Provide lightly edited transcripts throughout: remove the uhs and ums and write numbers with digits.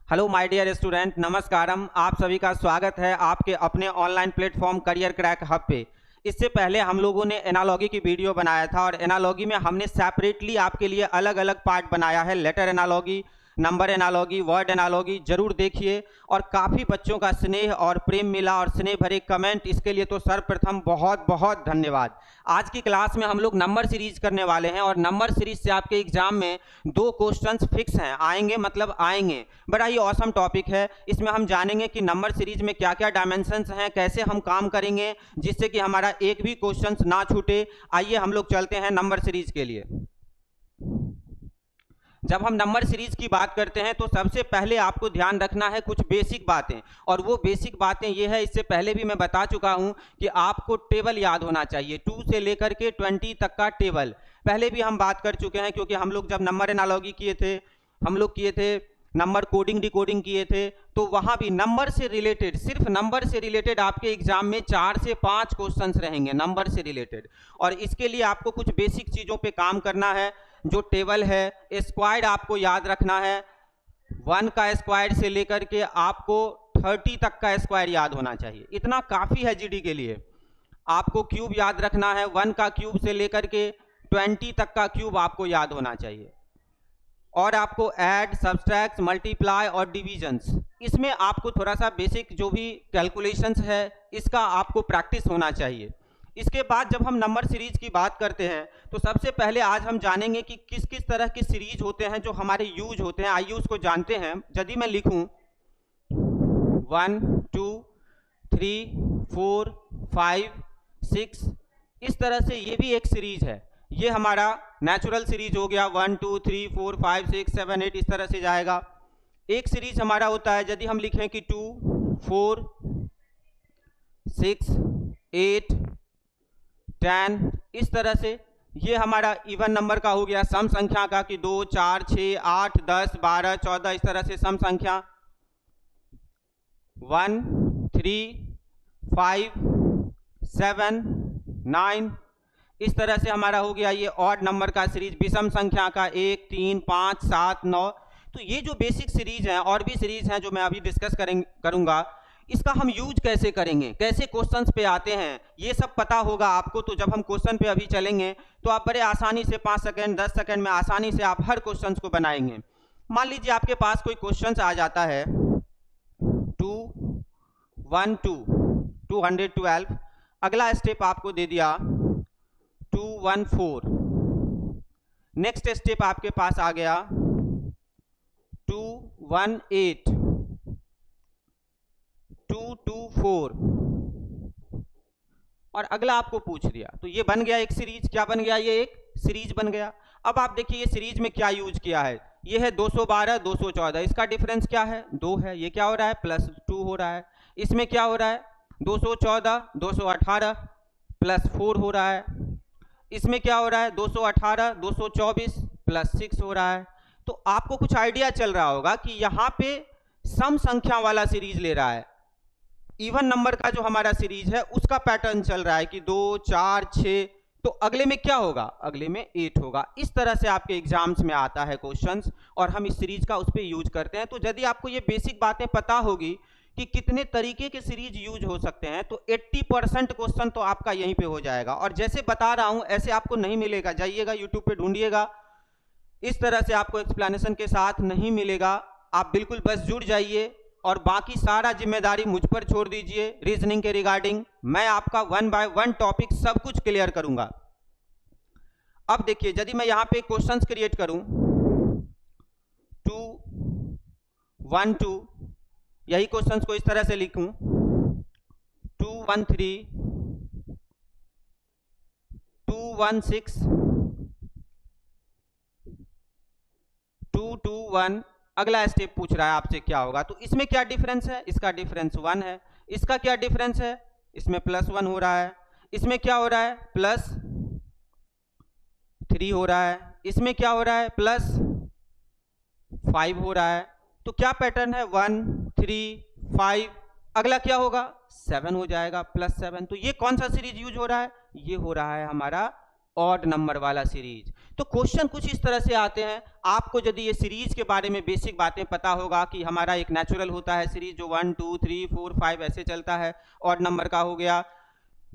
Hello my dear student, नमस्कारम। आप सभी का स्वागत है आपके अपने online platform career crack hub पे। इससे पहले हम लोगों ने एनालॉजी की वीडियो बनाया था और एनालॉजी में हमने सेपरेटली आपके लिए अलग अलग पार्ट बनाया है। Letter analogy, number analogy, word analogy जरूर देखिए। और काफ़ी बच्चों का स्नेह और प्रेम मिला और स्नेह भरे कमेंट, इसके लिए तो सर्वप्रथम बहुत बहुत धन्यवाद। आज की क्लास में हम लोग नंबर सीरीज करने वाले हैं और नंबर सीरीज से आपके एग्जाम में 2 क्वेश्चंस फिक्स हैं, आएंगे मतलब आएंगे। बड़ा ही ऑसम टॉपिक है। इसमें हम जानेंगे कि नंबर सीरीज में क्या क्या डायमेंशंस हैं, कैसे हम काम करेंगे जिससे कि हमारा एक भी क्वेश्चंस ना छूटे। आइए हम लोग चलते हैं नंबर सीरीज के लिए। जब हम नंबर सीरीज की बात करते हैं तो सबसे पहले आपको ध्यान रखना है कुछ बेसिक बातें, और वो बेसिक बातें ये है, इससे पहले भी मैं बता चुका हूं कि आपको टेबल याद होना चाहिए। 2 से लेकर के 20 तक का टेबल पहले भी हम बात कर चुके हैं, क्योंकि हम लोग जब नंबर एनालॉजी किए थे, हम लोग किए थे नंबर कोडिंग डिकोडिंग किए थे, तो वहां भी नंबर से रिलेटेड, सिर्फ नंबर से रिलेटेड आपके एग्जाम में 4 से 5 क्वेश्चंस रहेंगे नंबर से रिलेटेड। और इसके लिए आपको कुछ बेसिक चीजों पे काम करना है। जो टेबल है, स्क्वायर आपको याद रखना है। 1 का स्क्वायर से लेकर के आपको 30 तक का स्क्वायर याद होना चाहिए, इतना काफी है जीडी के लिए। आपको क्यूब याद रखना है, 1 का क्यूब से लेकर के 20 तक का क्यूब आपको याद होना चाहिए। और आपको ऐड, सब्सट्रैक्ट, मल्टीप्लाई और डिविजन्स, इसमें आपको थोड़ा सा बेसिक जो भी कैलकुलेशंस है इसका आपको प्रैक्टिस होना चाहिए। इसके बाद जब हम नंबर सीरीज की बात करते हैं तो सबसे पहले आज हम जानेंगे कि किस किस तरह की सीरीज होते हैं जो हमारे यूज होते हैं। आइए उसको जानते हैं। यदि मैं लिखूं 1 2 3 4 5 6, इस तरह से ये भी एक सीरीज है। ये हमारा नेचुरल सीरीज हो गया, 1 2 3 4 5 6 7 8 इस तरह से जाएगा। एक सीरीज हमारा होता है यदि हम लिखें कि 2 4 6 8 10, इस तरह से ये हमारा इवन नंबर का हो गया, सम संख्या का, कि 2 4 6 8 10 12 14 इस तरह से सम संख्या। 1 3 5 7 9 इस तरह से हमारा हो गया ये ऑड नंबर का सीरीज, विषम संख्या का 1 3 5 7 9। तो ये जो बेसिक सीरीज हैं, और भी सीरीज हैं जो मैं अभी डिस्कस करूंगा, इसका हम यूज कैसे करेंगे, कैसे क्वेश्चंस पे आते हैं, ये सब पता होगा आपको। तो जब हम क्वेश्चन पे अभी चलेंगे तो आप बड़े आसानी से 5 सेकंड 10 सेकंड में आसानी से आप हर क्वेश्चन को बनाएंगे। मान लीजिए आपके पास कोई क्वेश्चन आ जाता है 2 1 2 212, अगला स्टेप आपको दे दिया 2 1 4, नेक्स्ट स्टेप आपके पास आ गया 2 1 8 2 2 4, और अगला आपको पूछ दिया। तो ये बन गया एक सीरीज। क्या बन गया? ये एक सीरीज बन गया। अब आप देखिए ये सीरीज में क्या यूज किया है। ये है 212 214, इसका डिफरेंस क्या है? 2 है। ये क्या हो रहा है? +2 हो रहा है। इसमें क्या हो रहा है? 214 218 +4 हो रहा है। इसमें क्या हो रहा है? 218 224 +6 हो रहा है। तो आपको कुछ आइडिया चल रहा होगा कि यहाँ पे सम संख्या वाला सीरीज ले रहा है, इवन नंबर का जो हमारा सीरीज है उसका पैटर्न चल रहा है कि 2 4 6। तो अगले में क्या होगा? अगले में 8 होगा। इस तरह से आपके एग्जाम्स में आता है क्वेश्चंस, और हम इस सीरीज का उस पर यूज करते हैं। तो यदि आपको ये बेसिक बातें पता होगी कि कितने तरीके के सीरीज यूज हो सकते हैं, तो 80% क्वेश्चन तो आपका यहीं पे हो जाएगा। और जैसे बता रहा हूं ऐसे आपको नहीं मिलेगा, जाइएगा यूट्यूब पे ढूंढिएगा, इस तरह से आपको एक्सप्लेनेशन के साथ नहीं मिलेगा। आप बिल्कुल बस जुड़ जाइए और बाकी सारा जिम्मेदारी मुझ पर छोड़ दीजिए। रीजनिंग के रिगार्डिंग मैं आपका 1 बाय 1 टॉपिक सब कुछ क्लियर करूंगा। अब देखिए यदि मैं यहां पे क्वेश्चंस क्रिएट करूं 2 1 2, यही क्वेश्चंस को इस तरह से लिखूं 2 1 3 2 1 6 2 2 1, अगला स्टेप पूछ रहा है आपसे क्या होगा। तो इसमें क्या डिफरेंस है? इसका डिफरेंस 1 है। इसका क्या डिफरेंस है? इसमें +1 हो रहा है। इसमें क्या हो रहा है? +3 हो रहा है। इसमें क्या हो रहा है? +5 हो रहा है। तो क्या पैटर्न है? 1 3 5, अगला क्या होगा? 7 हो जाएगा, +7। तो ये कौन सा सीरीज यूज हो रहा है? ये हो रहा है हमारा ऑड नंबर वाला सीरीज। तो क्वेश्चन कुछ इस तरह से आते हैं। आपको यदि ये सीरीज के बारे में बेसिक बातें पता होगा कि हमारा एक नेचुरल होता है सीरीज जो 1 2 3 4 5 ऐसे चलता है, और नंबर का हो गया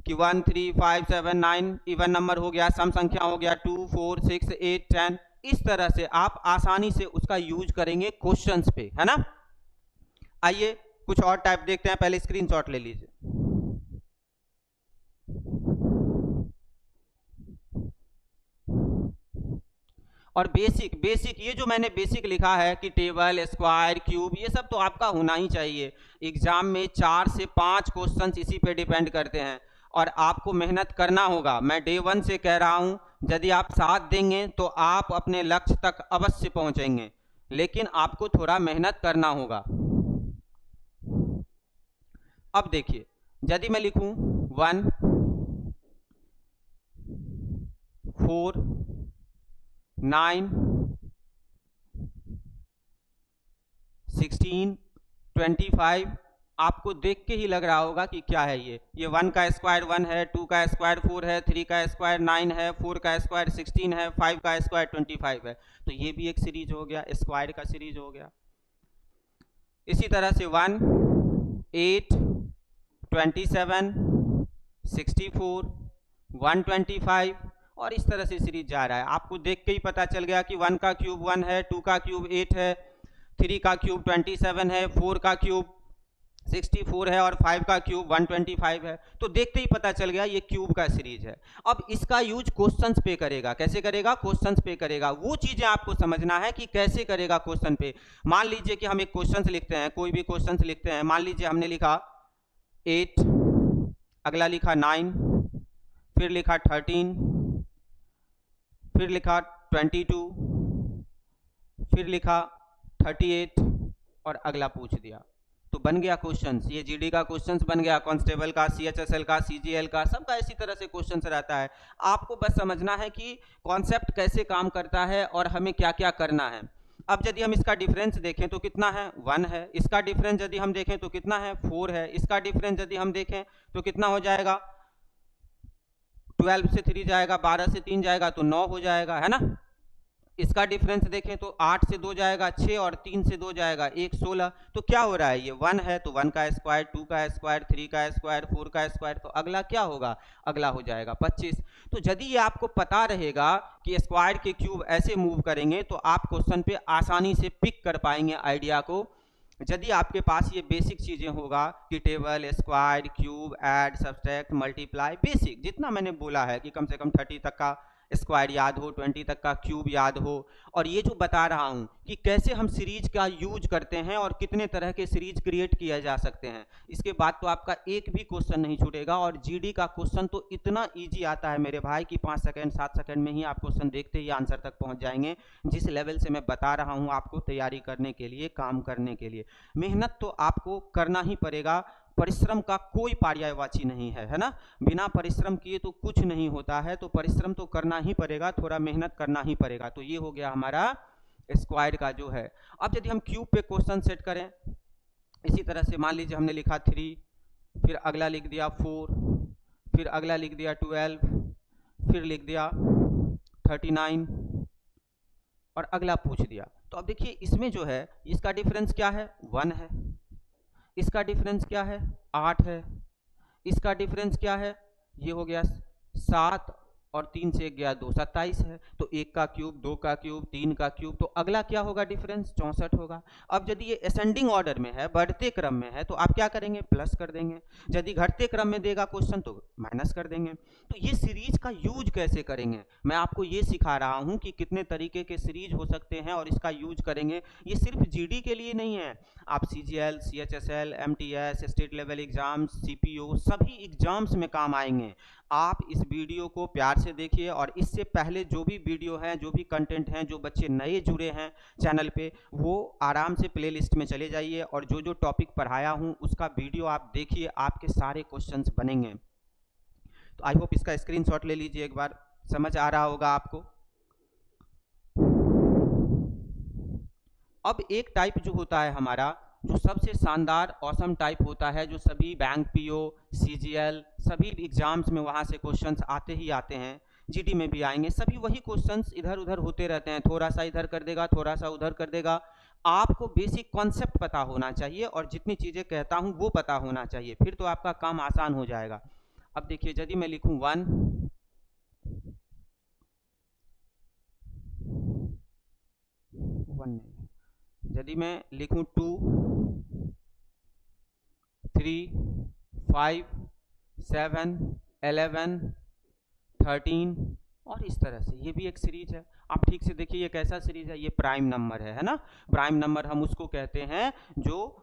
कि 1 3 5 7 9, इवन नंबर हो गया, सम संख्या हो गया 2 4 6 8 10, इस तरह से आप आसानी से उसका यूज करेंगे क्वेश्चंस पे, है ना। आइए कुछ और टाइप देखते हैं, पहले स्क्रीनशॉट ले लीजिए। और बेसिक ये जो मैंने बेसिक लिखा है कि टेबल, स्क्वायर, क्यूब, ये सब तो आपका होना ही चाहिए। एग्जाम में 4 से 5 क्वेश्चंस इसी पे डिपेंड करते हैं और आपको मेहनत करना होगा। मैं डे 1 से कह रहा हूं, यदि आप साथ देंगे तो आप अपने लक्ष्य तक अवश्य पहुंचेंगे, लेकिन आपको थोड़ा मेहनत करना होगा। अब देखिए, यदि मैं लिखूं 1 4 9 16 25, आपको देख के ही लग रहा होगा कि क्या है ये 1 का स्क्वायर 1 है, 2 का स्क्वायर 4 है, 3 का स्क्वायर 9 है, 4 का स्क्वायर 16 है, 5 का स्क्वायर 25 है। तो ये भी एक सीरीज हो गया, स्क्वायर का सीरीज हो गया। इसी तरह से 1 8 27 64 125 और इस तरह से सीरीज जा रहा है। आपको देख के ही पता चल गया कि 1 का क्यूब 1 है, 2 का क्यूब 8 है, 3 का क्यूब 27 है, 4 का क्यूब 64 है और 5 का क्यूब 125 है। तो देखते ही पता चल गया ये क्यूब का सीरीज है। अब इसका यूज क्वेश्चंस पे करेगा। कैसे करेगा? क्वेश्चंस पे करेगा। वो चीजें आपको समझना है कि कैसे करेगा क्वेश्चन पे। मान लीजिए कि हम एक क्वेश्चंस लिखते हैं, कोई भी क्वेश्चंस लिखते हैं। मान लीजिए हमने लिखा 8, अगला लिखा 9, फिर लिखा 13, फिर लिखा 22, फिर लिखा 38 और अगला पूछ दिया। तो बन गया क्वेश्चंस। ये जीडी का क्वेश्चंस बन गया, कांस्टेबल का, सीएचएसएल का, सीजीएल का, सबका इसी तरह से क्वेश्चंस रहता है। आपको बस समझना है कि कॉन्सेप्ट कैसे काम करता है और हमें क्या क्या करना है। अब यदि हम इसका डिफरेंस देखें तो कितना है? 1 है। इसका डिफरेंस यदि हम देखें तो कितना है? 4 है। इसका डिफरेंस यदि हम देखें तो कितना हो जाएगा? 12 से 3 जाएगा, 12 से 3 जाएगा तो 9 हो जाएगा, है ना। इसका डिफरेंस देखें तो 8 से 2 जाएगा 6 और 3 से 2 जाएगा 1 16। तो क्या हो रहा है? ये 1 है तो 1 का स्क्वायर, 2 का स्क्वायर, 3 का स्क्वायर, 4 का स्क्वायर, तो अगला क्या होगा? अगला हो जाएगा 25। तो यदि ये आपको पता रहेगा कि स्क्वायर के क्यूब ऐसे मूव करेंगे तो आप क्वेश्चन पे आसानी से पिक कर पाएंगे आइडिया को। यदि आपके पास ये बेसिक चीजें होगा कि table, square, cube, add, subtract, multiply, basic जितना मैंने बोला है कि कम से कम 30 तक का स्क्वायर याद हो, 20 तक का क्यूब याद हो, और ये जो बता रहा हूँ कि कैसे हम सीरीज का यूज करते हैं और कितने तरह के सीरीज क्रिएट किया जा सकते हैं, इसके बाद तो आपका एक भी क्वेश्चन नहीं छूटेगा। और जीडी का क्वेश्चन तो इतना इजी आता है मेरे भाई कि 5 सेकंड 7 सेकंड में ही आप क्वेश्चन देखते ही आंसर तक पहुंच जाएंगे। जिस लेवल से मैं बता रहा हूँ आपको तैयारी करने के लिए, काम करने के लिए, मेहनत तो आपको करना ही पड़ेगा। परिश्रम का कोई पर्यायवाची नहीं है ना। बिना परिश्रम किए तो कुछ नहीं होता है, तो परिश्रम तो करना ही पड़ेगा, थोड़ा मेहनत करना ही पड़ेगा। तो ये हो गया हमारा स्क्वायर का जो है। अब यदि हम क्यूब पे क्वेश्चन सेट करें, इसी तरह से मान लीजिए हमने लिखा 3, फिर अगला लिख दिया 4, फिर अगला लिख दिया 12, फिर लिख दिया 39 और अगला पूछ दिया। तो अब देखिए इसमें जो है इसका डिफरेंस क्या है? 1 है। इसका डिफरेंस क्या है? 8 है। इसका डिफरेंस क्या है? ये हो गया 7 और 3 से 1 गया 2, 27 है। तो 1 का क्यूब, 2 का क्यूब, 3 का क्यूब, तो अगला क्या होगा? डिफरेंस 64 होगा। अब यदि ये असेंडिंग ऑर्डर में है, बढ़ते क्रम में है, तो आप क्या करेंगे? प्लस कर देंगे। यदि घटते क्रम में देगा क्वेश्चन तो माइनस कर देंगे। तो ये सीरीज का यूज कैसे करेंगे, मैं आपको ये सिखा रहा हूं कि कितने तरीके के सीरीज हो सकते हैं और इसका यूज करेंगे। ये सिर्फ जीडी के लिए नहीं है, आप CGL, CHSL, MTS, state level exam, CPO, सभी एग्जाम्स में काम आएंगे। आप इस वीडियो को प्यार से देखिए और इससे पहले जो भी वीडियो हैं, जो भी कंटेंट हैं, जो बच्चे नए जुड़े हैं चैनल पे, वो आराम से प्लेलिस्ट में चले जाइए और जो जो टॉपिक पढ़ाया हूं उसका वीडियो आप देखिए, आपके सारे क्वेश्चंस बनेंगे। तो आई होप इसका स्क्रीनशॉट ले लीजिए, एक बार समझ आ रहा होगा आपको। अब एक टाइप जो होता है हमारा, जो सबसे शानदार ऑसम टाइप होता है, जो सभी बैंक पीओ, सीजीएल, सभी एग्जाम्स में वहाँ से क्वेश्चंस आते ही आते हैं, जीडी में भी आएंगे, सभी वही क्वेश्चंस इधर उधर होते रहते हैं, थोड़ा सा इधर कर देगा, थोड़ा सा उधर कर देगा। आपको बेसिक कॉन्सेप्ट पता होना चाहिए और जितनी चीजें कहता हूं वो पता होना चाहिए, फिर तो आपका काम आसान हो जाएगा। अब देखिए, यदि मैं लिखूं 1 नहीं, यदि मैं लिखूं 2 3 5 7 11 13 और इस तरह से, ये भी एक सीरीज है। आप ठीक से देखिए ये कैसा सीरीज है, ये प्राइम नंबर है ना। प्राइम नंबर हम उसको कहते हैं जो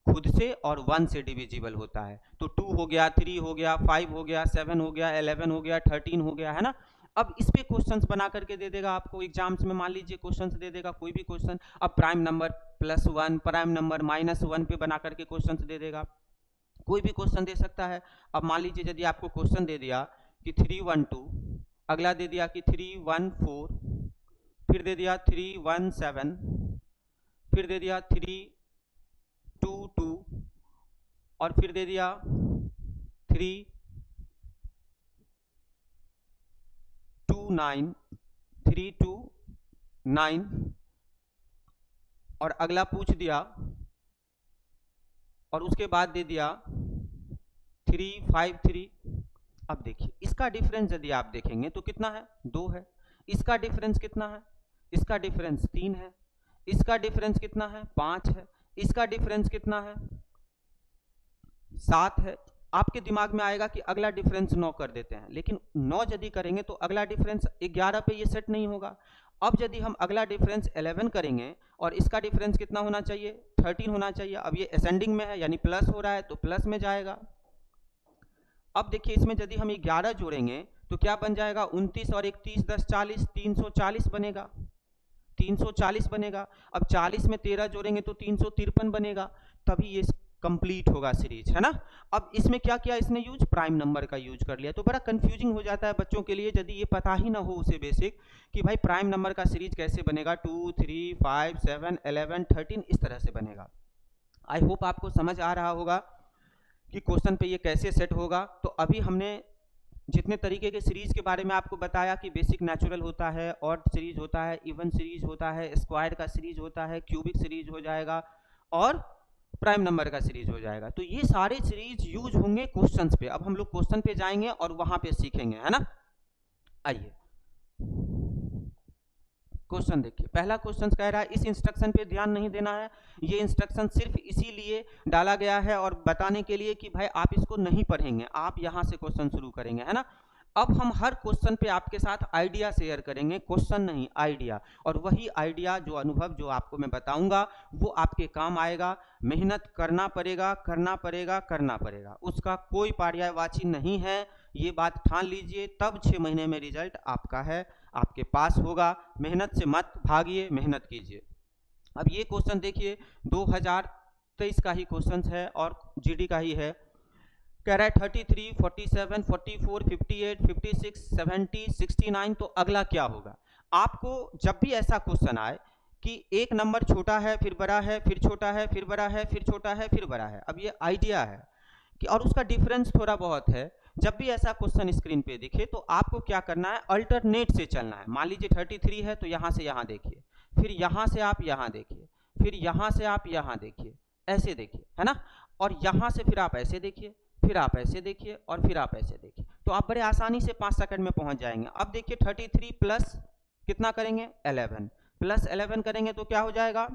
खुद से और 1 से डिविजिबल होता है। तो 2 हो गया, 3 हो गया, 5 हो गया, 7 हो गया, 11 हो गया, 13 हो गया, है ना। अब इस पे क्वेश्चंस बना करके दे देगा आपको एग्जाम्स में, मान लीजिए क्वेश्चंस दे देगा कोई भी क्वेश्चन। अब प्राइम नंबर +1, प्राइम नंबर -1 पे बना करके क्वेश्चंस दे देगा, कोई भी क्वेश्चन दे सकता है। अब मान लीजिए यदि आपको क्वेश्चन दे दिया कि 312, अगला दे दिया कि 314, फिर दे दिया 317, फिर दे दिया 322 और फिर दे दिया 329 329 और अगला पूछ दिया और उसके बाद दे दिया 353। अब देखिए इसका डिफरेंस यदि आप देखेंगे तो कितना है, 2 है। इसका डिफरेंस कितना है, इसका डिफरेंस 3 है। इसका डिफरेंस कितना है, 5 है। इसका डिफरेंस कितना है, 7 है। आपके दिमाग में आएगा कि अगला डिफरेंस 9 कर देते हैं, लेकिन 9 यदि करेंगे तो अगला डिफरेंस 11 पे ये सेट नहीं होगा। अब यदि हम अगला डिफरेंस 11 करेंगे और इसका डिफरेंस कितना होना चाहिए, 13 होना चाहिए। अब ये असेंडिंग में है यानी प्लस हो रहा है तो प्लस में जाएगा। अब देखिए इसमें यदि हम 11 जोड़ेंगे तो क्या बन जाएगा, 29 और 1 30 10 40, 340 बनेगा, 340 बनेगा। अब 40 में 13 जोड़ेंगे तो 353 बनेगा, तभी ये कंप्लीट होगा सीरीज, है ना। अब इसमें क्या किया इसने यूज, प्राइम नंबर का यूज कर लिया। तो बड़ा कंफ्यूजिंग हो जाता है बच्चों के लिए यदि ये पता ही ना हो उसे बेसिक कि भाई प्राइम नंबर का सीरीज कैसे बनेगा, 2 3 5 7 11 13 इस तरह से बनेगा। आई होप आपको समझ आ रहा होगा कि क्वेश्चन पे ये कैसे सेट होगा। तो अभी हमने जितने तरीके के सीरीज के बारे में आपको बताया कि बेसिक नेचुरल होता है, ऑड सीरीज होता है, इवन सीरीज होता है, स्क्वायर का सीरीज होता है, क्यूबिक सीरीज हो जाएगा और प्राइम नंबर का सीरीज हो जाएगा। तो ये सारे सीरीज यूज होंगे क्वेश्चंस पे। अब हम लोग क्वेश्चन पे जाएंगे और वहां पे सीखेंगे, है ना। आइए क्वेश्चन देखिए, पहला क्वेश्चन कह रहा है इस इंस्ट्रक्शन पे ध्यान नहीं देना है। ये इंस्ट्रक्शन सिर्फ इसीलिए डाला गया है और बताने के लिए कि भाई आप इसको नहीं पढ़ेंगे, आप यहां से क्वेश्चन शुरू करेंगे, है ना। अब हम हर क्वेश्चन पे आपके साथ आइडिया शेयर करेंगे, क्वेश्चन नहीं आइडिया, और वही आइडिया जो अनुभव जो आपको मैं बताऊंगा वो आपके काम आएगा। मेहनत करना पड़ेगा, करना पड़ेगा, करना पड़ेगा, उसका कोई पर्यायवाची नहीं है, ये बात ठान लीजिए। तब 6 महीने में रिजल्ट आपका है, आपके पास होगा। मेहनत से मत भागिए, मेहनत कीजिए। अब ये क्वेश्चन देखिए 2023 का ही क्वेश्चन है और जीडी का ही है। कह रहा है 33 47 44 58 56 70 69। तो अगला क्या होगा, आपको जब भी ऐसा क्वेश्चन आए कि एक नंबर छोटा है फिर बड़ा है, फिर छोटा है, फिर बड़ा है, फिर छोटा है, फिर बड़ा है, अब ये आइडिया है कि और उसका डिफरेंस थोड़ा बहुत है। जब भी ऐसा क्वेश्चन स्क्रीन पे दिखे तो आपको क्या करना है, अल्टरनेट से चलना है। मान लीजिए 33 है तो यहाँ से यहाँ देखिए, फिर यहाँ से आप यहाँ देखिए, फिर यहाँ से आप यहाँ देखिए, ऐसे देखिए, है ना। और यहाँ से फिर आप ऐसे देखिए, फिर आप ऐसे देखिए और फिर आप ऐसे देखिए, तो आप बड़े आसानी से 5 सेकंड में पहुंच जाएंगे। अब देखिए 33 प्लस कितना करेंगे, 11 प्लस 11 करेंगे तो क्या हो जाएगा,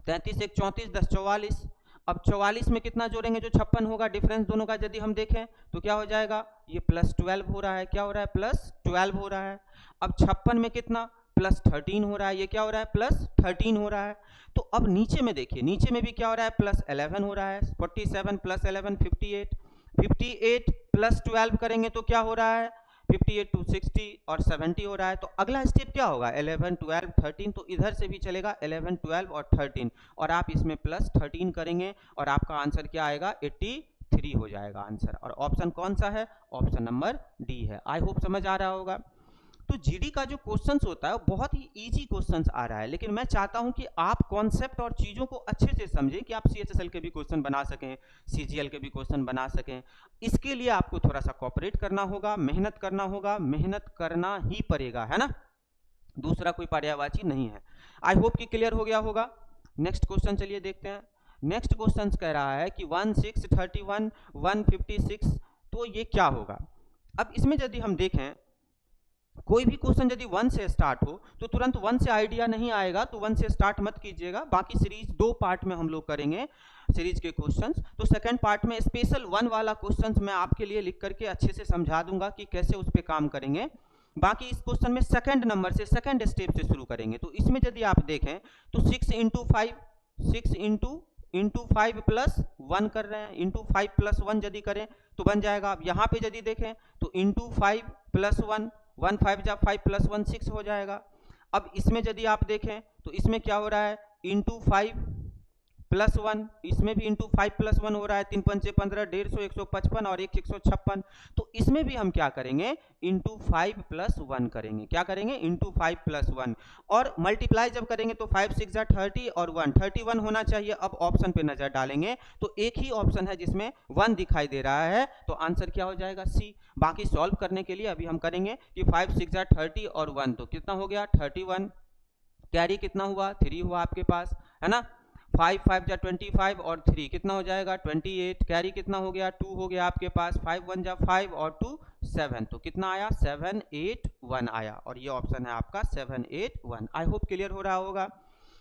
33 1 34 10 44। अब 44 में कितना जोड़ेंगे, जो 56 होगा, डिफरेंस दोनों का यदि हम देखें तो क्या हो जाएगा, ये +12 हो रहा है, क्या हो रहा है, +12 हो रहा है। अब 56 में कितना, +13 हो रहा है, ये क्या हो रहा है, +13 हो रहा है। तो अब नीचे में देखिए, नीचे में भी क्या हो रहा है, +11 हो रहा है, 47 + 11 58, 58 + 12 करेंगे तो क्या हो रहा है, 58 to 60 और 70 हो रहा है। तो अगला स्टेप क्या होगा, 11 12 13, तो इधर से भी चलेगा 11 12 और 13, और आप इसमें +13 करेंगे और आपका आंसर क्या आएगा, 83 हो जाएगा आंसर। और ऑप्शन कौन सा है, ऑप्शन नंबर डी है। आई होप समझ आ रहा होगा। तो जीडी का जो क्वेश्चंस होता है वो बहुत ही इजी क्वेश्चंस आ रहा है, लेकिन मैं चाहता हूं कि आप कॉन्सेप्ट और चीज़ों को अच्छे से समझें कि आप सीएचएसएल के भी क्वेश्चन बना सकें, सीजीएल के भी क्वेश्चन बना सकें। इसके लिए आपको थोड़ा सा कोऑपरेट करना होगा, मेहनत करना होगा, मेहनत करना ही पड़ेगा, है ना, दूसरा कोई पर्यायवाची नहीं है। आई होप कि क्लियर हो गया होगा। नेक्स्ट क्वेश्चन चलिए देखते हैं। नेक्स्ट क्वेश्चन कह रहा है कि 1631 156, तो ये क्या होगा। अब इसमें यदि हम देखें, कोई भी क्वेश्चन यदि 1 से स्टार्ट हो तो तुरंत 1 से आइडिया नहीं आएगा, तो 1 से स्टार्ट मत कीजिएगा। बाकी सीरीज 2 पार्ट में हम लोग करेंगे सीरीज के क्वेश्चंस, तो सेकंड पार्ट में स्पेशल 1 वाला क्वेश्चंस मैं आपके लिए लिख करके अच्छे से समझा दूंगा कि कैसे उस पर काम करेंगे। बाकी इस क्वेश्चन में सेकंड नंबर से सेकंड स्टेप से शुरू करेंगे। तो इसमें यदि आप देखें तो 6 इंटू 5 प्लस 1 कर रहे हैं, इंटू 5 प्लस 1 यदि करें तो बन जाएगा। अब यहाँ पे यदि देखें तो इंटू 5 प्लस 1, 1 5 जा 5 प्लस 1 6 हो जाएगा। अब इसमें यदि आप देखें तो इसमें क्या हो रहा है, इंटू 5 प्लस 1, इसमें भी इंटू 5 प्लस 1 हो रहा है, 3 पंचे 15, 150, 155 और 1 156। तो इसमें भी हम क्या करेंगे, इंटू 5 प्लस 1 करेंगे। क्या करेंगे, इंटू 5 प्लस 1, और मल्टीप्लाई जब करेंगे तो 5 6 जा 30 और 1 31 होना चाहिए। अब ऑप्शन पे नजर डालेंगे तो एक ही ऑप्शन है जिसमें 1 दिखाई दे रहा है, तो आंसर क्या हो जाएगा, सी। बाकी सॉल्व करने के लिए अभी हम करेंगे कि 5 6 जा 30 और 1, तो कितना हो गया 31, कैरी कितना हुआ 3 हुआ आपके पास, है ना। 5 5 जा 25 और 3 कितना हो जाएगा 28, कैरी कितना हो गया 2 हो गया आपके पास, 5 1 जा 5 और 2 7, तो कितना आया 7 8 1 आया, और ये ऑप्शन है आपका 7 8 1। आई होप क्लियर हो रहा होगा।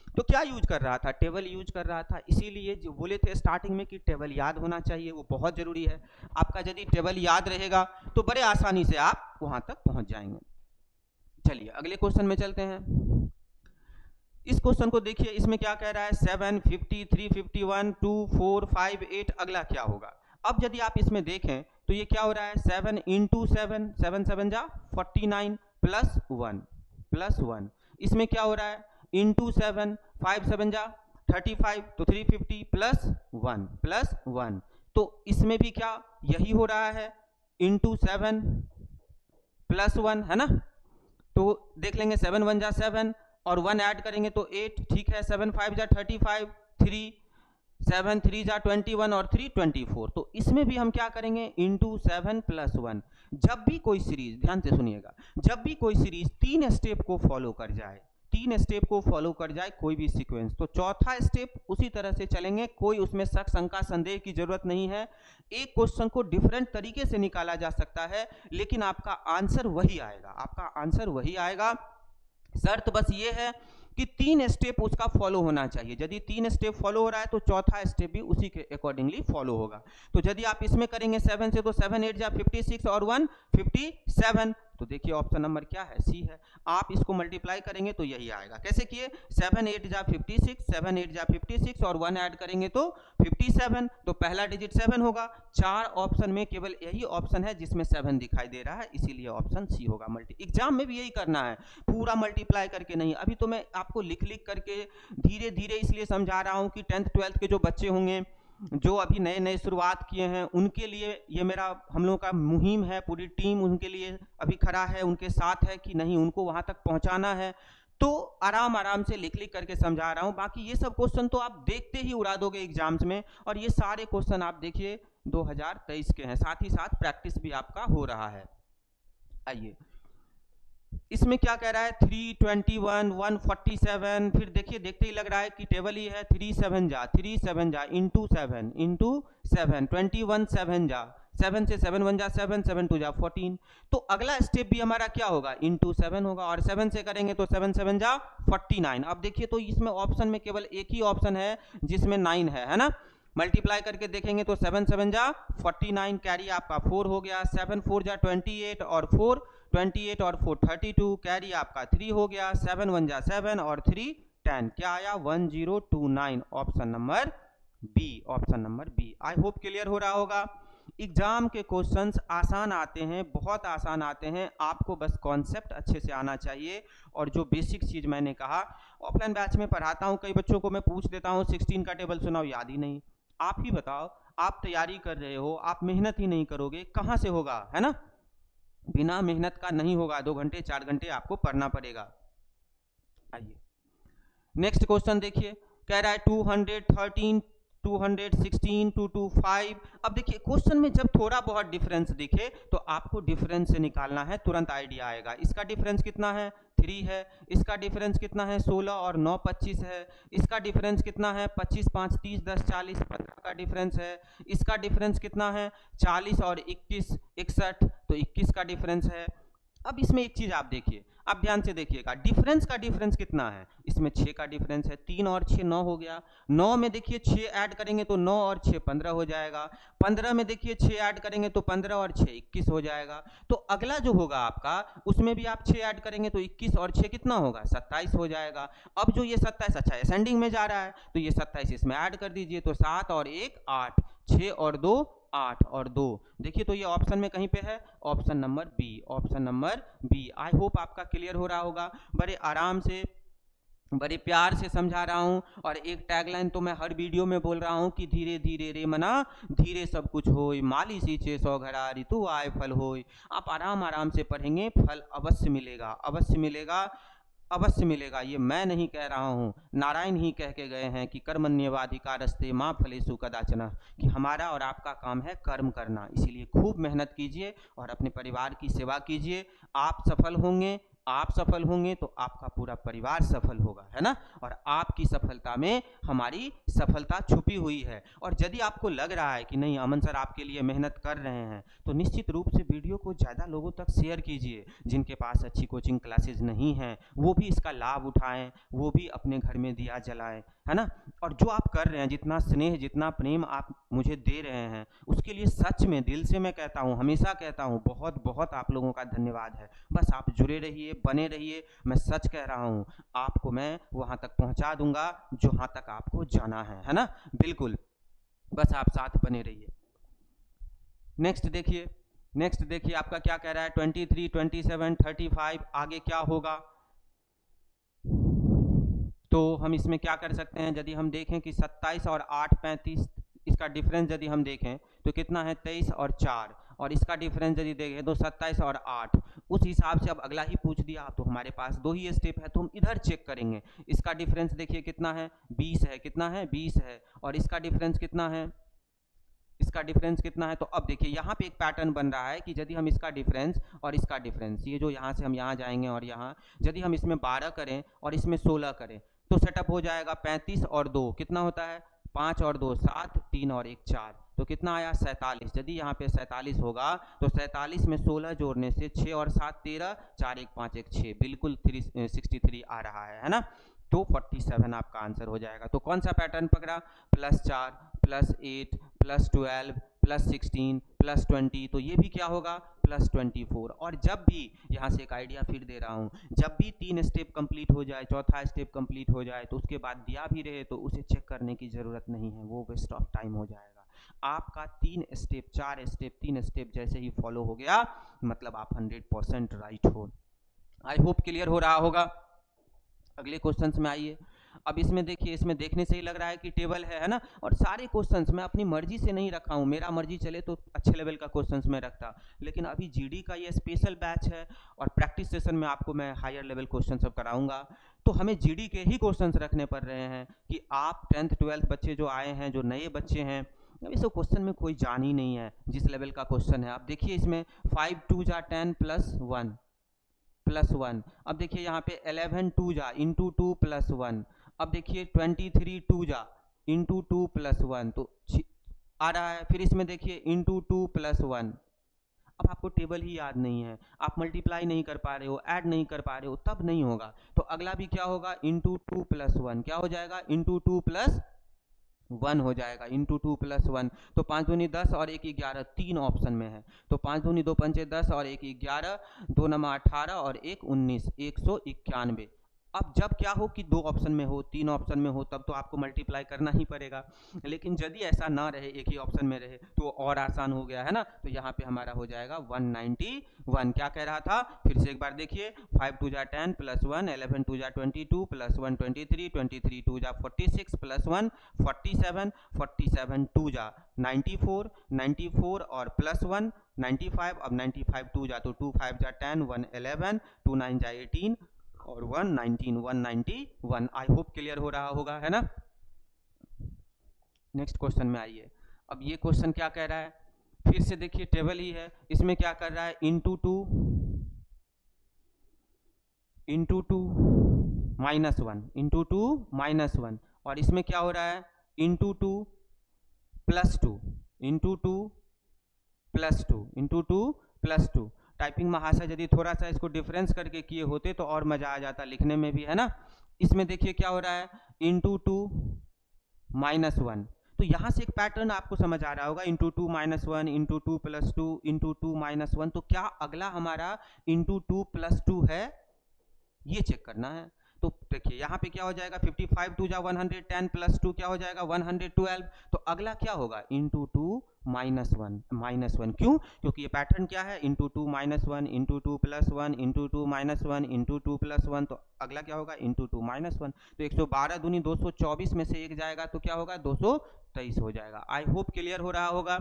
तो क्या यूज कर रहा था, टेबल यूज कर रहा था, इसीलिए जो बोले थे स्टार्टिंग में कि टेबल याद होना चाहिए, वो बहुत जरूरी है। आपका यदि टेबल याद रहेगा तो बड़े आसानी से आप वहां तक पहुंच जाएंगे। चलिए अगले क्वेश्चन में चलते हैं। इस क्वेश्चन को देखिए, इसमें क्या कह रहा है, 7 50 3 51 2 4 5 8, अगला क्या होगा। अब यदि आप इसमें देखें तो ये क्या हो रहा है, 7 इंटू 7, 7 7 जा 49 प्लस 1, इसमें क्या हो रहा है, इंटू 7, 5 7 जा 35, तो 350 प्लस 1, तो इसमें भी क्या यही हो रहा है, इंटू 7 प्लस 1, है ना। तो देख लेंगे 7 1 जा 7 और 1 ऐड करेंगे तो 8, ठीक है। 7 5 जा 35, 3 7 3 जा 21 और 3 24, तो इसमें भी हम क्या करेंगे, इंटू 7 प्लस 1। जब भी कोई सीरीज, ध्यान से सुनिएगा, जब भी कोई सीरीज 3 स्टेप को फॉलो कर जाए, 3 स्टेप को फॉलो कर जाए कोई भी सीक्वेंस, तो चौथा स्टेप उसी तरह से चलेंगे, कोई उसमें शक शंका संदेह की जरूरत नहीं है। एक क्वेश्चन को डिफरेंट तरीके से निकाला जा सकता है, लेकिन आपका आंसर वही आएगा, शर्त बस ये है कि 3 स्टेप उसका फॉलो होना चाहिए। यदि 3 स्टेप फॉलो हो रहा है तो चौथा स्टेप भी उसी के अकॉर्डिंगली फॉलो होगा। तो यदि आप इसमें करेंगे 7 से, तो 7 8 जा 56 और 1 57, तो देखिए ऑप्शन नंबर क्या है, सी है। आप इसको मल्टीप्लाई करेंगे तो यही आएगा। कैसे किए, 7 8 जा 56, 7 8 जा 56 और 1 ऐड करेंगे तो 57, तो पहला डिजिट 7 होगा। 4 ऑप्शन में केवल यही ऑप्शन है जिसमें 7 दिखाई दे रहा है, इसीलिए ऑप्शन सी होगा। एग्जाम में भी यही करना है, पूरा मल्टीप्लाई करके नहीं। अभी तो मैं आपको लिख करके धीरे धीरे इसलिए समझा रहा हूं कि 10th 12th के जो बच्चे होंगे, जो अभी नए नए शुरुआत किए हैं, उनके लिए ये मेरा, हम लोगों का मुहिम है, पूरी टीम उनके लिए अभी खड़ा है, उनके साथ है कि नहीं, उनको वहां तक पहुंचाना है। तो आराम आराम से लिख करके समझा रहा हूं। बाकी ये सब क्वेश्चन तो आप देखते ही उड़ा दोगे एग्जाम्स में, और ये सारे क्वेश्चन आप देखिए 2023 के हैं, साथ ही साथ प्रैक्टिस भी आपका हो रहा है। आइए इसमें क्या कह रहा है, 321 147, फिर देखिए देखते ही लग रहा है कि टेबल ही है। 3 7 जा इंटू 7 21 7 जा 7 से 7 1 जा 7 7 2 जा 14, तो अगला स्टेप भी हमारा क्या होगा, इंटू 7 होगा, और 7 से करेंगे तो 7 7 जा 49। अब देखिए तो इसमें ऑप्शन में केवल एक ही ऑप्शन है जिसमें 9 है ना। मल्टीप्लाई करके देखेंगे तो 7 7 जा 49, कैरी आपका 4 हो गया, 7 4 जा 28 और 4 28 और 4 32, कैरी आपका 3 हो गया, 7 1 जा 7 और 3 10, क्या आया 1029, option number B. I hope clear हो रहा होगा। एग्जाम के क्वेश्चंस आसान आते हैं, बहुत आसान आते हैं, आपको बस कॉन्सेप्ट अच्छे से आना चाहिए। और जो बेसिक चीज मैंने कहा, ऑफलाइन बैच में पढ़ाता हूं, कई बच्चों को मैं पूछ देता हूं 16 का टेबल सुनाओ, याद ही नहीं। आप ही बताओ, आप तैयारी कर रहे हो, आप मेहनत ही नहीं करोगे, कहां से होगा, है ना। बिना मेहनत का नहीं होगा, 2 घंटे 4 घंटे आपको पढ़ना पड़ेगा। आइए नेक्स्ट क्वेश्चन देखिए, कह रहा है 213 216 225। अब देखिए क्वेश्चन में जब थोड़ा बहुत डिफरेंस दिखे तो आपको डिफरेंस से निकालना है, तुरंत आइडिया आएगा। इसका डिफरेंस कितना है 3 है, इसका डिफरेंस कितना है 16 और 9 25 है, इसका डिफरेंस कितना है 25 5 30 10 40 15 का डिफरेंस है, इसका डिफरेंस कितना है 40 और 21 61 तो 21 का डिफरेंस है। अब इसमें एक चीज आप देखिए, आप ध्यान से देखिएगा, डिफरेंस का डिफरेंस कितना है, इसमें 6 का डिफरेंस है, 3 और 6 9 हो गया, 9 में देखिए 6 ऐड करेंगे तो 9 और 6 15 हो जाएगा, 15 में देखिए 6 ऐड करेंगे तो 15 और 6 21 हो जाएगा। तो अगला जो होगा आपका, उसमें भी आप 6 ऐड करेंगे तो 21 और 6 कितना होगा 27 हो जाएगा। अब जो ये 27, अच्छा असेंडिंग में जा रहा है तो ये 27 इसमें ऐड कर दीजिए, तो 7 और 1 8, 6 और 2 8 और 2, देखिए तो ये ऑप्शन में कहीं पे है, option number B, option number B. I hope आपका क्लियर हो रहा होगा। बड़े आराम से बड़े प्यार से समझा रहा हूं, और एक टैगलाइन तो मैं हर वीडियो में बोल रहा हूं कि धीरे धीरे रे मना धीरे सब कुछ होय, माली सींचे 100 घड़ा ऋतु आए फल होय। आप आराम आराम से पढ़ेंगे, फल अवश्य मिलेगा, अवश्य मिलेगा, अवश्य मिलेगा। ये मैं नहीं कह रहा हूँ, नारायण ही कह के गए हैं कि कर्मण्येवाधिकारस्ते मां फलेषु कदाचन, कि हमारा और आपका काम है कर्म करना। इसीलिए खूब मेहनत कीजिए और अपने परिवार की सेवा कीजिए। आप सफल होंगे, आप सफल होंगे तो आपका पूरा परिवार सफल होगा, है ना। और आपकी सफलता में हमारी सफलता छुपी हुई है। और यदि आपको लग रहा है कि नहीं अमन सर आपके लिए मेहनत कर रहे हैं, तो निश्चित रूप से वीडियो को ज़्यादा लोगों तक शेयर कीजिए। जिनके पास अच्छी कोचिंग क्लासेस नहीं हैं वो भी इसका लाभ उठाएं, वो भी अपने घर में दिया जलाएं, है ना। और जो आप कर रहे हैं, जितना स्नेह जितना प्रेम आप मुझे दे रहे हैं, उसके लिए सच में दिल से मैं कहता हूँ, हमेशा कहता हूँ, बहुत बहुत आप लोगों का धन्यवाद है। बस आप जुड़े रहिए, बने रहिए। मैं सच कह रहा हूँ, आपको मैं वहां तक पहुंचा दूंगा जहां तक आपको जाना है ना। बिल्कुल, बस आप साथ बने रहिए। नेक्स्ट देखिए, नेक्स्ट देखिए आपका क्या कह रहा है, 23 27 35 आगे क्या होगा। तो हम इसमें क्या कर सकते हैं, यदि हम देखें कि 27 और 8 35, इसका डिफरेंस यदि हम देखें तो कितना है 23 और 4, और इसका डिफरेंस यदि देखें तो 27 और 8। उस हिसाब से अब अगला ही पूछ दिया, तो हमारे पास 2 ही स्टेप है, तो हम इधर चेक करेंगे। इसका डिफरेंस देखिए कितना है 20 है, कितना है 20 है, और इसका डिफरेंस कितना है, इसका डिफरेंस कितना है। तो अब देखिए यहाँ पे एक पैटर्न बन रहा है कि यदि हम इसका डिफरेंस और इसका डिफरेंस, ये जो यहाँ से हम यहाँ जाएंगे और यहाँ, यदि हम इसमें 12 करें और इसमें 16 करें तो सेटअप हो जाएगा 35 और 2 कितना होता है 5 और 2 7, 3 और 1 4, तो कितना आया 47। यदि यहाँ पे 47 होगा तो 47 में 16 जोड़ने से 6 और 7 13, 4 1 5 1 6, बिल्कुल 63 आ रहा है ना। तो 47 आपका आंसर हो जाएगा। तो कौन सा पैटर्न पकड़ा, +4 +8 +12 +16 +20, तो ये भी क्या होगा +24। और जब भी यहाँ से एक आइडिया फिर दे रहा हूँ, जब भी 3 स्टेप कंप्लीट हो जाए, चौथा स्टेप कंप्लीट हो जाए, तो उसके बाद दिया भी रहे तो उसे चेक करने की ज़रूरत नहीं है, वो वेस्ट ऑफ टाइम हो जाएगा। आपका 3 स्टेप 4 स्टेप 3 स्टेप जैसे ही फॉलो हो गया, मतलब आप 100% राइट हो। आई होप क्लियर हो रहा होगा। अगले क्वेश्चंस में आइए। अब इसमें देखिए, इसमें देखने से ही लग रहा है कि टेबल है ना। और सारे क्वेश्चंस मैं अपनी मर्जी से नहीं रखा हूँ, मेरा मर्जी चले तो अच्छे लेवल का क्वेश्चंस मैं रखता, लेकिन अभी जीडी का ये स्पेशल बैच है और प्रैक्टिस सेशन में आपको मैं हायर लेवल क्वेश्चन सब कराऊंगा। तो हमें जीडी के ही क्वेश्चंस रखने पड़ रहे हैं कि आप 10th 12th बच्चे जो आए हैं, जो नए बच्चे हैं, अभी सब क्वेश्चन में कोई जान ही नहीं है जिस लेवल का क्वेश्चन है। आप देखिए इसमें 5 2 जा 10 +1 अब देखिए यहाँ पे 11 2 जा इंटू 2 +1। अब देखिए 23 2 जा इंटू 2 +1, तो आ रहा है। फिर इसमें देखिए इंटू 2 +1। अब आपको टेबल ही याद नहीं है, आप मल्टीप्लाई नहीं कर पा रहे हो, ऐड नहीं कर पा रहे हो, तब नहीं होगा। तो अगला भी क्या होगा, इंटू 2 +1 क्या हो जाएगा, इंटू 2 +1 हो जाएगा, इंटू 2 +1। तो 5 दूनी 10 और 1 11, 3 ऑप्शन में है। तो 5 दूनी 2 पंचे 10 और 1 11, 2 9 18 और 1 19, 191। अब जब क्या हो कि 2 ऑप्शन में हो, 3 ऑप्शन में हो, तब तो आपको मल्टीप्लाई करना ही पड़ेगा, लेकिन यदि ऐसा ना रहे, एक ही ऑप्शन में रहे, तो और आसान हो गया है ना। तो यहाँ पे हमारा हो जाएगा 191। क्या कह रहा था, फिर से एक बार देखिए, 5 2 जा 10 प्लस 1, 11 2 जा 22 प्लस 1 23, 23 2 जा 46 प्लस 1 47, 47 2 जा 94, 94 और प्लस 1 95। अब 95 2 जा तो 2 5 जा 10, 1 11, 2 9 जा 18 और 1 19, 191। आई होप क्लियर हो रहा होगा, है ना। नेक्स्ट क्वेश्चन में आइए। अब ये क्वेश्चन क्या कह रहा है, फिर से देखिए टेबल ही है, इसमें क्या कर रहा है, into two minus 1, into two minus 1, और इसमें क्या हो रहा है, into two plus 2, into two plus 2, into two plus 2। Typing महाशय यदि थोड़ा सा इसको डिफरेंस करके किए होते तो और मजा आ जाता लिखने में भी, है ना। इसमें देखिए क्या हो रहा है, इंटू टू माइनस 1। तो यहां से एक पैटर्न आपको समझ आ रहा होगा, into two minus 1, into two plus 2, into two minus 1। तो क्या अगला हमारा इंटू टू प्लस 2 है, ये चेक करना है। तो देखिए यहाँ पे क्या हो जाएगा, 55 2 जा 110 प्लस 2 क्या हो जाएगा 112। तो अगला क्या होगा, इंटू टू माइनस 1, क्यों, क्योंकि ये पैटर्न क्या है, into two minus 1, into two plus 1, into two minus 1, into two plus 1। तो अगला क्या होगा, इंटू टू माइनस 1। तो 112 दूनी 224 में से एक जाएगा तो क्या होगा, 223 हो जाएगा। आई होप क्लियर हो रहा होगा।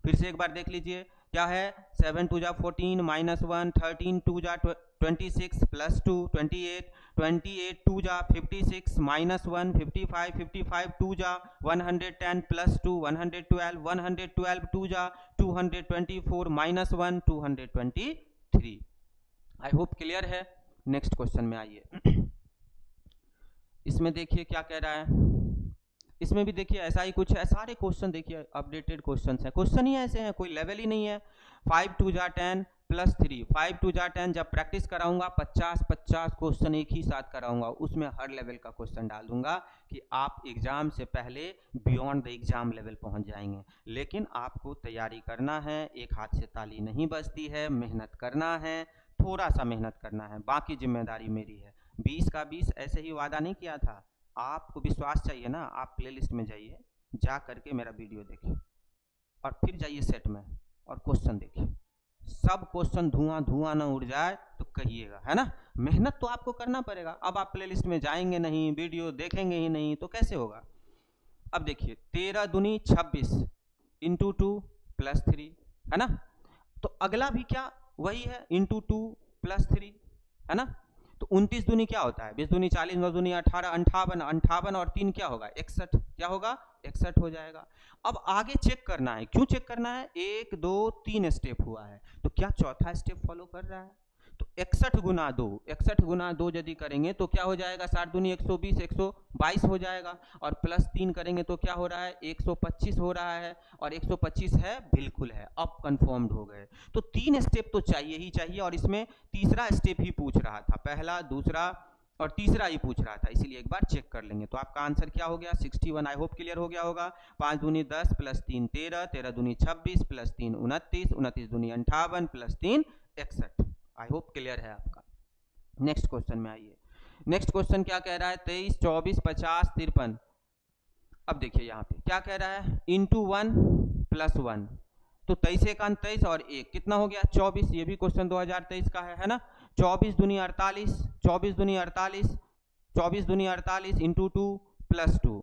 फिर से एक बार देख लीजिए, क्या है, 7 2 जा 14 माइनस 1, 13 2 जा 26 प्लस 2 28, 28 2 जा 56 माइनस 1, 55 55 2 जा 110 प्लस 2 112, 112 2 जा 224 माइनस 1 223। आई होप क्लियर है। नेक्स्ट क्वेश्चन में आइए। इसमें देखिए क्या कह रहा है, इसमें भी देखिए ऐसा ही कुछ है, सारे क्वेश्चन देखिए अपडेटेड क्वेश्चन है, क्वेश्चन ही ऐसे हैं, कोई लेवल ही नहीं है। 5 2 जा 10 प्लस 3, 5 2 जा 10, जब प्रैक्टिस कराऊंगा 50 क्वेश्चन एक ही साथ कराऊंगा, उसमें हर लेवल का क्वेश्चन डाल दूंगा कि आप एग्जाम से पहले बियॉन्ड द एग्जाम लेवल पहुंच जाएंगे। लेकिन आपको तैयारी करना है, एक हाथ से ताली नहीं बजती है, मेहनत करना है, थोड़ा सा मेहनत करना है, बाकी जिम्मेदारी मेरी है। 20 का 20 ऐसे ही वादा नहीं किया था, आपको विश्वास चाहिए ना, आप प्लेलिस्ट में जाइए, जा करके मेरा वीडियो देखिए और फिर जाइए सेट में और क्वेश्चन देखिए, सब क्वेश्चन धुआं ना उड़ जाए तो कहिएगा, है ना। मेहनत तो आपको करना पड़ेगा। अब आप प्लेलिस्ट में जाएंगे नहीं, वीडियो देखेंगे ही नहीं तो कैसे होगा। अब देखिए 13 दूनी 26 इंटू 2 प्लस 3, है ना। तो अगला भी क्या वही है, इंटू 2 प्लस 3, है ना। तो 29 दूनी क्या होता है, 20 दूनी 40, 9 दूनी 18, 58 और 3 क्या होगा 61, क्या होगा 61 हो जाएगा। अब आगे चेक करना है, क्यों चेक करना है, 1 2 3 स्टेप हुआ है, तो क्या चौथा स्टेप फॉलो कर रहा है। तो 61 गुना 2 यदि करेंगे तो क्या हो जाएगा, 60 दूनी 120, 122 हो जाएगा, और प्लस 3 करेंगे तो क्या हो रहा है 125 हो रहा है, और 125 है, बिल्कुल है, अब कंफर्म्ड हो गए। तो 3 स्टेप तो चाहिए ही चाहिए, और इसमें तीसरा स्टेप ही पूछ रहा था, पहला दूसरा और तीसरा ही पूछ रहा था, इसीलिए एक बार चेक कर लेंगे। तो आपका आंसर क्या हो गया 61। आई होप क्लियर हो गया होगा। 5 दूनी 10 प्लस 3 13, 13 दूनी 26 प्लस 3 29, 29 दूनी 58 प्लस 3 61। आई होप क्लियर है आपका। नेक्स्ट क्वेश्चन में आइए। नेक्स्ट क्वेश्चन क्या कह रहा है, 23 24 50 53। अब देखिए यहाँ पे क्या कह रहा है, इंटू 1 प्लस 1, तो 23 1 23 और 1 कितना हो गया 24। ये भी क्वेश्चन 2023 का है ना। 24 दूनी 48, 24 दूनी 48, 24 दूनी 48 इंटू 2 प्लस 2,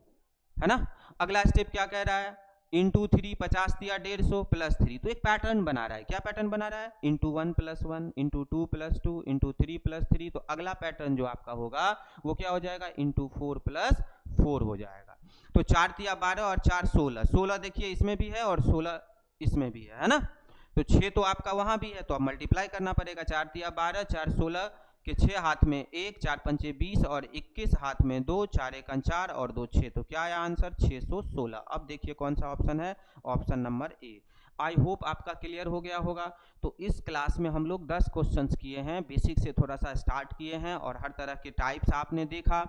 है ना। अगला स्टेप क्या कह रहा है, इंटू 3 50 दिया 150 प्लस 3। तो एक पैटर्न बना रहा है, क्या पैटर्न बना रहा है, into 1 plus 1, into 2 plus 2, into 3 plus 3। तो अगला पैटर्न जो आपका होगा वो क्या हो जाएगा, इंटू 4 प्लस 4 हो जाएगा। तो 4 दिया 12 और 4 16, 16 देखिए इसमें भी है और 16 इसमें भी है ना। तो 6 तो आपका वहां भी है, तो अब मल्टीप्लाई करना पड़ेगा, 4 दिया 12, 4 16 के 6 हाथ में 1, 4 पंचे 20 और 21 हाथ में 2, 4 1 4 और 2 6। तो क्या आया आंसर 616। अब देखिए कौन सा ऑप्शन है, option number A. I hope आपका क्लियर हो गया होगा। तो इस क्लास में हम लोग 10 क्वेश्चंस किए हैं, बेसिक से थोड़ा सा स्टार्ट किए हैं और हर तरह के टाइप्स आपने देखा।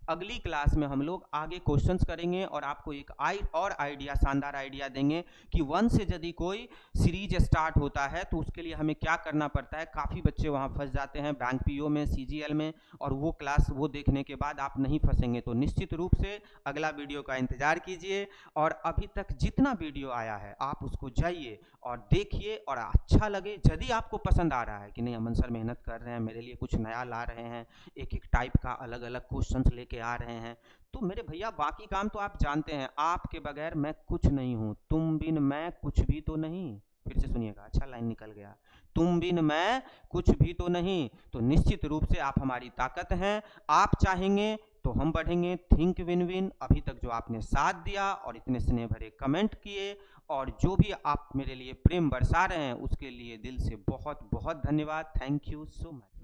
अगली क्लास में हम लोग आगे क्वेश्चंस करेंगे और आपको एक और आइडिया, शानदार आइडिया देंगे कि 1 से यदि कोई सीरीज स्टार्ट होता है तो उसके लिए हमें क्या करना पड़ता है। काफ़ी बच्चे वहाँ फंस जाते हैं बैंक पीओ में, सीजीएल में, और वो क्लास वो देखने के बाद आप नहीं फंसेंगे। तो निश्चित रूप से अगला वीडियो का इंतजार कीजिए और अभी तक जितना वीडियो आया है आप उसको जाइए और देखिए, और अच्छा लगे, यदि आपको पसंद आ रहा है कि नहीं अमन सर मेहनत कर रहे हैं, मेरे लिए कुछ नया ला रहे हैं, एक एक टाइप का अलग अलग क्वेश्चंस लेके आ रहे हैं, तो मेरे भैया बाकी काम तो आप जानते हैं, आपके बगैर मैं कुछ नहीं हूं, तुम बिन मैं कुछ भी तो नहीं। फिर से सुनिएगा, अच्छा लाइन निकल गया, तुम बिन मैं कुछ भी तो नहीं। तो निश्चित रूप से आप हमारी ताकत हैं, आप चाहेंगे तो हम बढ़ेंगे। Think win win. अभी तक जो आपने साथ दिया और इतने स्नेह भरे कमेंट किए और जो भी आप मेरे लिए प्रेम बरसा रहे हैं उसके लिए दिल से बहुत बहुत धन्यवाद। Thank you so much.